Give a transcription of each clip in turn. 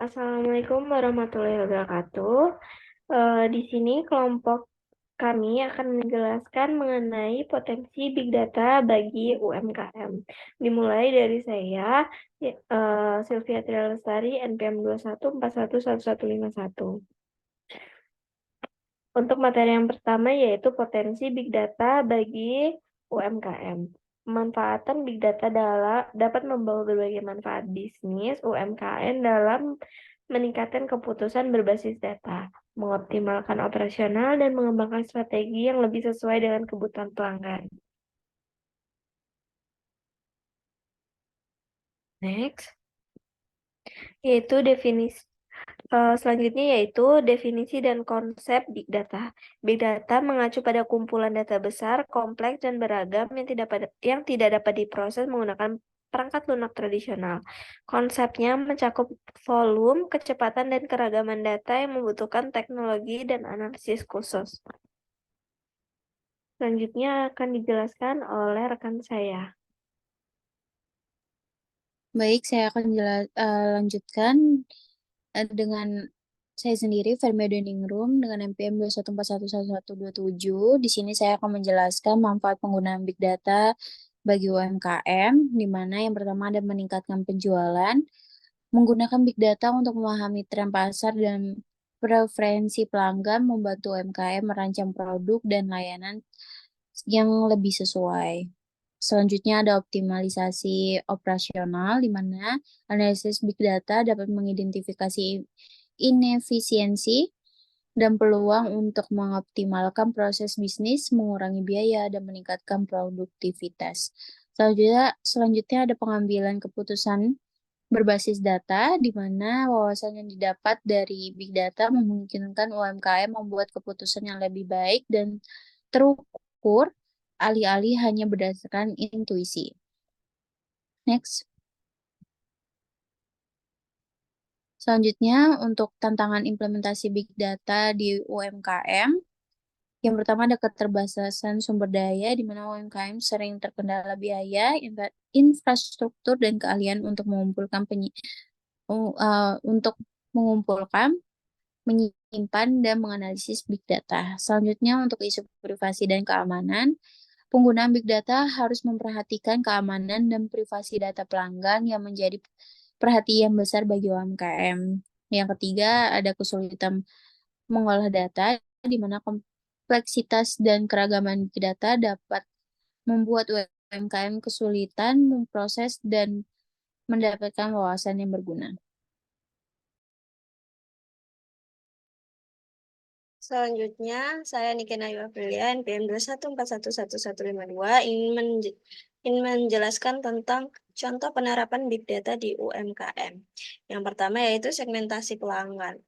Assalamualaikum warahmatullahi wabarakatuh. Di sini kelompok kami akan menjelaskan mengenai potensi Big Data bagi UMKM. Dimulai dari saya, Sylvia Trialestari, NPM 21411151. Untuk materi yang pertama yaitu potensi Big Data bagi UMKM. Pemanfaatan Big Data dapat membawa berbagai manfaat bisnis UMKM dalam meningkatkan keputusan berbasis data, mengoptimalkan operasional, dan mengembangkan strategi yang lebih sesuai dengan kebutuhan pelanggan. Next, yaitu selanjutnya yaitu definisi dan konsep Big Data. Big Data mengacu pada kumpulan data besar, kompleks, dan beragam yang tidak dapat diproses menggunakan perangkat lunak tradisional. Konsepnya mencakup volume, kecepatan, dan keragaman data yang membutuhkan teknologi dan analisis khusus. Selanjutnya akan dijelaskan oleh rekan saya. Baik, saya akan lanjutkan dengan saya sendiri, Fermi Room dengan NPM 2141127. Di sini saya akan menjelaskan manfaat penggunaan Big Data bagi UMKM, di mana yang pertama ada meningkatkan penjualan, menggunakan Big Data untuk memahami tren pasar dan preferensi pelanggan, membantu UMKM merancang produk dan layanan yang lebih sesuai. Selanjutnya ada optimalisasi operasional, di mana analisis big data dapat mengidentifikasi inefisiensi dan peluang untuk mengoptimalkan proses bisnis, mengurangi biaya, dan meningkatkan produktivitas. Selanjutnya ada pengambilan keputusan berbasis data, di mana wawasan yang didapat dari big data memungkinkan UMKM membuat keputusan yang lebih baik dan terukur, alih-alih hanya berdasarkan intuisi. Next. Selanjutnya, untuk tantangan implementasi big data di UMKM, yang pertama ada keterbatasan sumber daya, di mana UMKM sering terkendala biaya, infrastruktur, dan keahlian untuk mengumpulkan, menyimpan, dan menganalisis big data. Selanjutnya, untuk isu privasi dan keamanan, penggunaan big data harus memperhatikan keamanan dan privasi data pelanggan yang menjadi perhatian besar bagi UMKM. Yang ketiga, ada kesulitan mengolah data, di mana kompleksitas dan keragaman big data dapat membuat UMKM kesulitan memproses dan mendapatkan wawasan yang berguna. Selanjutnya, saya Niken Ayu Aprilia, NPM 214115152, ingin menjelaskan tentang contoh penerapan Big Data di UMKM. Yang pertama yaitu segmentasi pelanggan,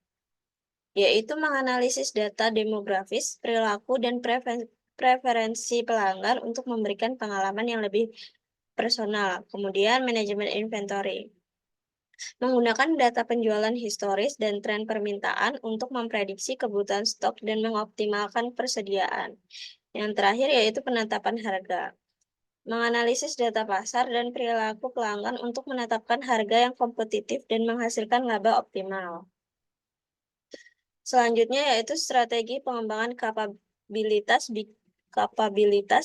yaitu menganalisis data demografis, perilaku, dan preferensi pelanggan untuk memberikan pengalaman yang lebih personal. Kemudian, manajemen inventory, menggunakan data penjualan historis dan tren permintaan untuk memprediksi kebutuhan stok dan mengoptimalkan persediaan. Yang terakhir yaitu penetapan harga, menganalisis data pasar dan perilaku pelanggan untuk menetapkan harga yang kompetitif dan menghasilkan laba optimal. Selanjutnya yaitu strategi pengembangan kapabilitas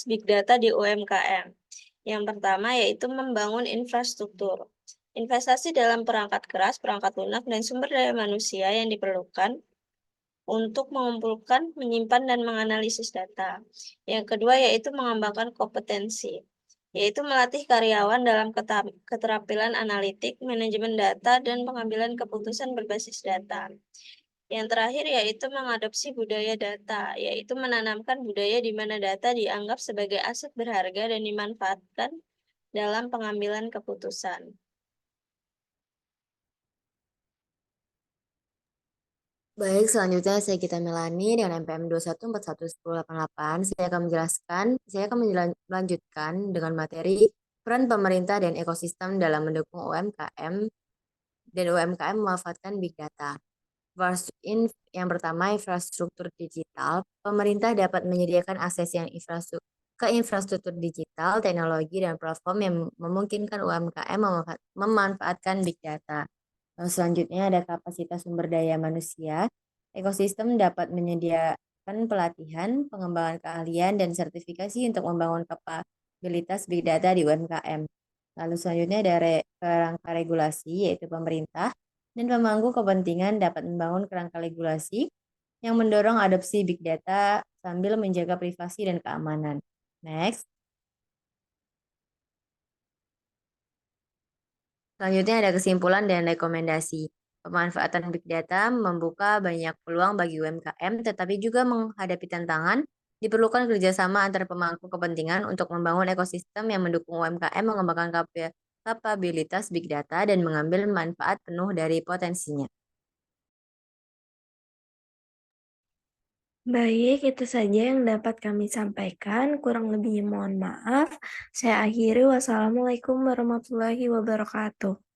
big data di UMKM. Yang pertama yaitu membangun infrastruktur. Investasi dalam perangkat keras, perangkat lunak, dan sumber daya manusia yang diperlukan untuk mengumpulkan, menyimpan, dan menganalisis data. Yang kedua yaitu mengembangkan kompetensi, yaitu melatih karyawan dalam keterampilan analitik, manajemen data, dan pengambilan keputusan berbasis data. Yang terakhir yaitu mengadopsi budaya data, yaitu menanamkan budaya di mana data dianggap sebagai aset berharga dan dimanfaatkan dalam pengambilan keputusan. Baik, selanjutnya saya Gita Melani dengan NPM 2141188. Saya akan melanjutkan dengan materi peran pemerintah dan ekosistem dalam mendukung UMKM dan UMKM memanfaatkan Big Data. Yang pertama, infrastruktur digital. Pemerintah dapat menyediakan akses ke infrastruktur digital, teknologi, dan platform yang memungkinkan UMKM memanfaatkan Big Data. Lalu selanjutnya ada kapasitas sumber daya manusia. Ekosistem dapat menyediakan pelatihan, pengembangan keahlian, dan sertifikasi untuk membangun kapabilitas big data di UMKM. Lalu selanjutnya ada kerangka regulasi, yaitu pemerintah dan pemangku kepentingan dapat membangun kerangka regulasi yang mendorong adopsi big data sambil menjaga privasi dan keamanan. Next. Selanjutnya ada kesimpulan dan rekomendasi. Pemanfaatan big data membuka banyak peluang bagi UMKM, tetapi juga menghadapi tantangan. Diperlukan kerjasama antar pemangku kepentingan untuk membangun ekosistem yang mendukung UMKM mengembangkan kapabilitas big data dan mengambil manfaat penuh dari potensinya. Baik, itu saja yang dapat kami sampaikan. Kurang lebihnya mohon maaf. Saya akhiri. Wassalamualaikum warahmatullahi wabarakatuh.